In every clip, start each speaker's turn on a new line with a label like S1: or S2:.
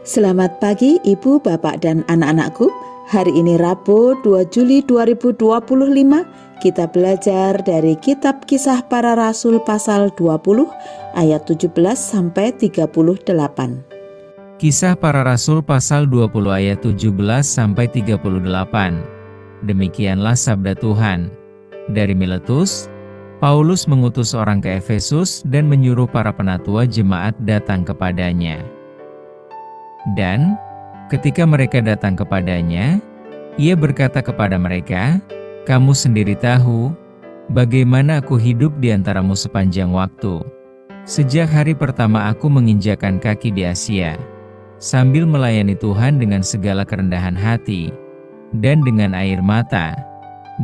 S1: Selamat pagi Ibu, Bapak, dan anak-anakku. Hari ini Rabu 2 Juli 2025. Kita belajar dari kitab Kisah Para Rasul pasal 20 ayat 17 sampai 38.
S2: Kisah Para Rasul pasal 20 ayat 17 sampai 38. Demikianlah sabda Tuhan. Dari Miletus, Paulus mengutus orang ke Efesus dan menyuruh para penatua jemaat datang kepadanya. Dan ketika mereka datang kepadanya, ia berkata kepada mereka, "Kamu sendiri tahu bagaimana aku hidup di antaramu sepanjang waktu, sejak hari pertama aku menginjakkan kaki di Asia, sambil melayani Tuhan dengan segala kerendahan hati, dan dengan air mata,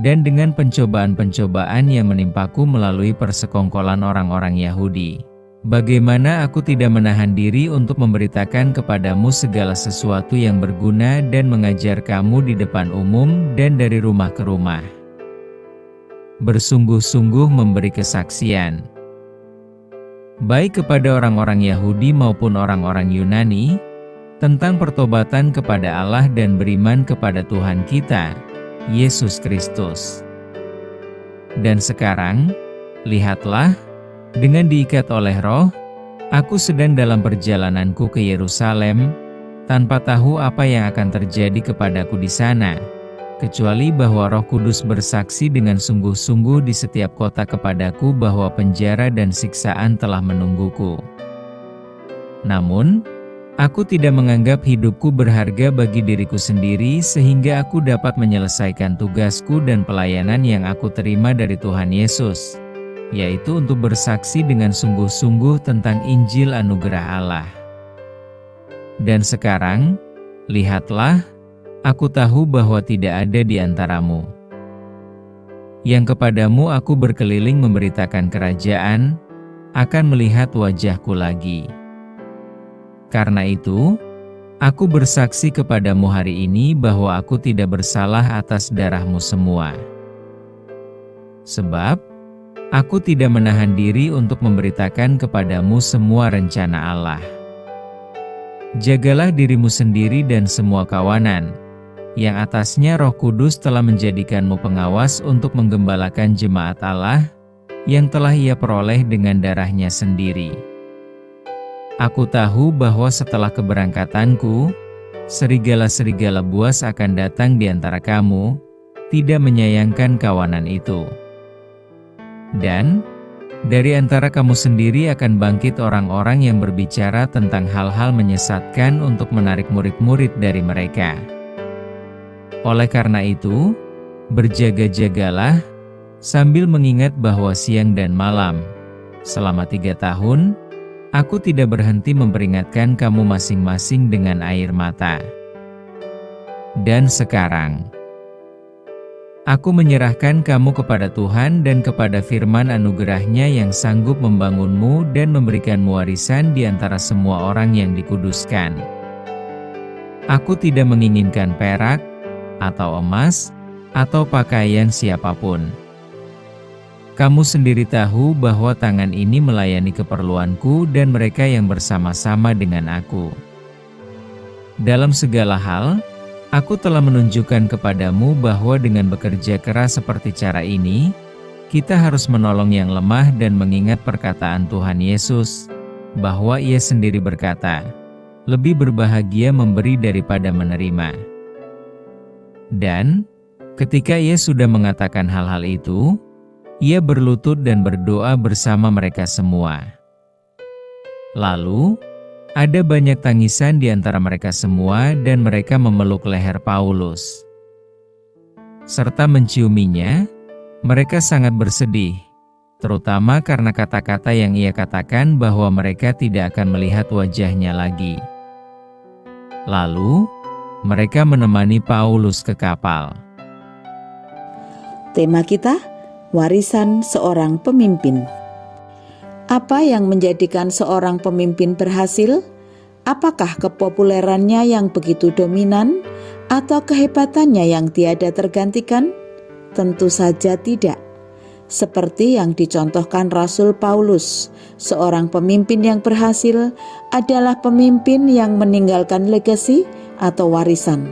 S2: dan dengan pencobaan-pencobaan yang menimpaku melalui persekongkolan orang-orang Yahudi. Bagaimana aku tidak menahan diri untuk memberitakan kepadamu segala sesuatu yang berguna dan mengajar kamu di depan umum dan dari rumah ke rumah. Bersungguh-sungguh memberi kesaksian, baik kepada orang-orang Yahudi maupun orang-orang Yunani, tentang pertobatan kepada Allah dan beriman kepada Tuhan kita, Yesus Kristus. Dan sekarang, lihatlah, dengan diikat oleh Roh, aku sedang dalam perjalananku ke Yerusalem, tanpa tahu apa yang akan terjadi kepadaku di sana, kecuali bahwa Roh Kudus bersaksi dengan sungguh-sungguh di setiap kota kepadaku bahwa penjara dan siksaan telah menungguku. Namun, aku tidak menganggap hidupku berharga bagi diriku sendiri sehingga aku dapat menyelesaikan tugasku dan pelayanan yang aku terima dari Tuhan Yesus, yaitu untuk bersaksi dengan sungguh-sungguh tentang Injil anugerah Allah. Dan sekarang, lihatlah, aku tahu bahwa tidak ada di antaramu yang kepadamu aku berkeliling memberitakan kerajaan, akan melihat wajahku lagi. Karena itu, aku bersaksi kepadamu hari ini bahwa aku tidak bersalah atas darahmu semua. Sebab, aku tidak menahan diri untuk memberitakan kepadamu semua rencana Allah. Jagalah dirimu sendiri dan semua kawanan, yang atasnya Roh Kudus telah menjadikanmu pengawas untuk menggembalakan jemaat Allah, yang telah Ia peroleh dengan darahnya sendiri. Aku tahu bahwa setelah keberangkatanku, serigala-serigala buas akan datang di antara kamu, tidak menyayangkan kawanan itu. Dan dari antara kamu sendiri akan bangkit orang-orang yang berbicara tentang hal-hal menyesatkan untuk menarik murid-murid dari mereka. Oleh karena itu, berjaga-jagalah, sambil mengingat bahwa siang dan malam, selama 3 tahun, aku tidak berhenti memperingatkan kamu masing-masing dengan air mata. Dan sekarang, aku menyerahkan kamu kepada Tuhan dan kepada firman anugerah-Nya yang sanggup membangunmu dan memberikanmu warisan di antara semua orang yang dikuduskan. Aku tidak menginginkan perak, atau emas, atau pakaian siapapun. Kamu sendiri tahu bahwa tangan ini melayani keperluanku dan mereka yang bersama-sama dengan aku. Dalam segala hal, aku telah menunjukkan kepadamu bahwa dengan bekerja keras seperti cara ini, kita harus menolong yang lemah dan mengingat perkataan Tuhan Yesus, bahwa Ia sendiri berkata, "Lebih berbahagia memberi daripada menerima." Dan, ketika Ia sudah mengatakan hal-hal itu, Ia berlutut dan berdoa bersama mereka semua. Lalu, ada banyak tangisan di antara mereka semua dan mereka memeluk leher Paulus. Serta menciuminya, mereka sangat bersedih, terutama karena kata-kata yang ia katakan bahwa mereka tidak akan melihat wajahnya lagi. Lalu, mereka menemani Paulus ke kapal.
S1: Tema kita, warisan seorang pemimpin. Apa yang menjadikan seorang pemimpin berhasil? Apakah kepopulerannya yang begitu dominan atau kehebatannya yang tiada tergantikan? Tentu saja tidak. seperti yang dicontohkan Rasul Paulus. Seorang pemimpin yang berhasil adalah pemimpin yang meninggalkan legasi atau warisan.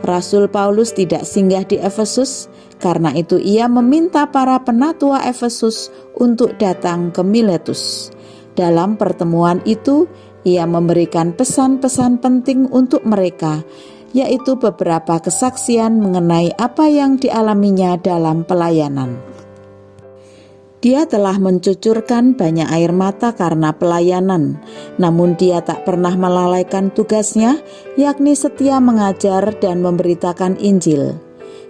S1: Rasul Paulus tidak singgah di Efesus, karena itu ia meminta para penatua Efesus untuk datang ke Miletus. Dalam pertemuan itu, ia memberikan pesan-pesan penting untuk mereka, yaitu beberapa kesaksian mengenai apa yang dialaminya dalam pelayanan. Dia telah mencucurkan banyak air mata karena pelayanan, namun dia tak pernah melalaikan tugasnya, yakni setia mengajar dan memberitakan Injil.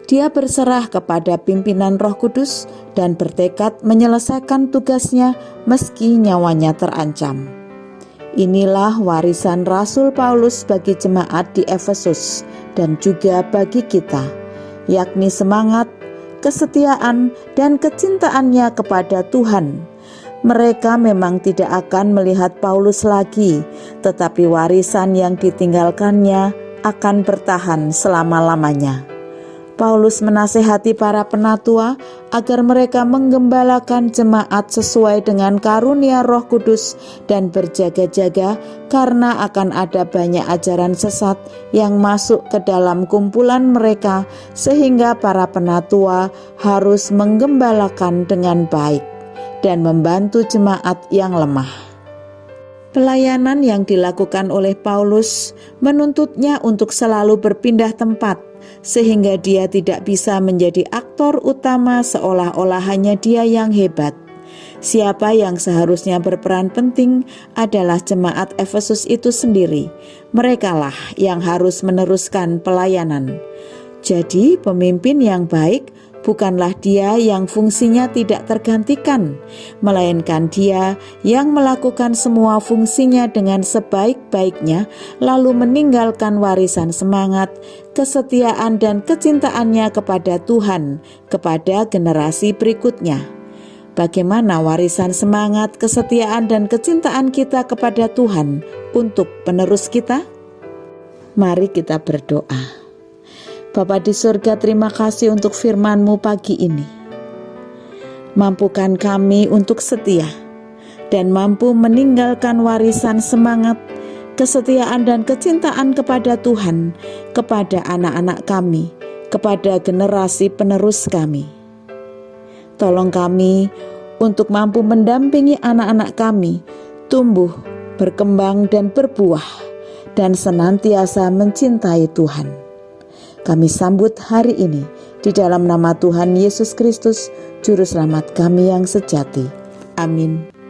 S1: Dia berserah kepada pimpinan Roh Kudus dan bertekad menyelesaikan tugasnya meski nyawanya terancam. Inilah warisan Rasul Paulus bagi jemaat di Efesus dan juga bagi kita, yakni semangat, kesetiaan, dan kecintaannya kepada Tuhan. Mereka memang tidak akan melihat Paulus lagi, tetapi warisan yang ditinggalkannya akan bertahan selama-lamanya. Paulus menasehati para penatua agar mereka menggembalakan jemaat sesuai dengan karunia Roh Kudus dan berjaga-jaga, karena akan ada banyak ajaran sesat yang masuk ke dalam kumpulan mereka, sehingga para penatua harus menggembalakan dengan baik dan membantu jemaat yang lemah. Pelayanan yang dilakukan oleh Paulus menuntutnya untuk selalu berpindah tempat, sehingga dia tidak bisa menjadi aktor utama seolah-olah hanya dia yang hebat. Siapa yang seharusnya berperan penting adalah jemaat Efesus itu sendiri. Merekalah yang harus meneruskan pelayanan. Jadi pemimpin yang baik bukanlah dia yang fungsinya tidak tergantikan, melainkan dia yang melakukan semua fungsinya dengan sebaik-baiknya, lalu meninggalkan warisan semangat, kesetiaan, dan kecintaannya kepada Tuhan, kepada generasi berikutnya. Bagaimana warisan semangat, kesetiaan, dan kecintaan kita kepada Tuhan untuk penerus kita? Mari kita berdoa. Bapa di surga, terima kasih untuk firman-Mu pagi ini. Mampukan kami untuk setia dan mampu meninggalkan warisan semangat, kesetiaan, dan kecintaan kepada Tuhan, kepada anak-anak kami, kepada generasi penerus kami. Tolong kami untuk mampu mendampingi anak-anak kami tumbuh, berkembang, dan berbuah, dan senantiasa mencintai Tuhan. Kami sambut hari ini di dalam nama Tuhan Yesus Kristus, Juru Selamat kami yang sejati. Amin.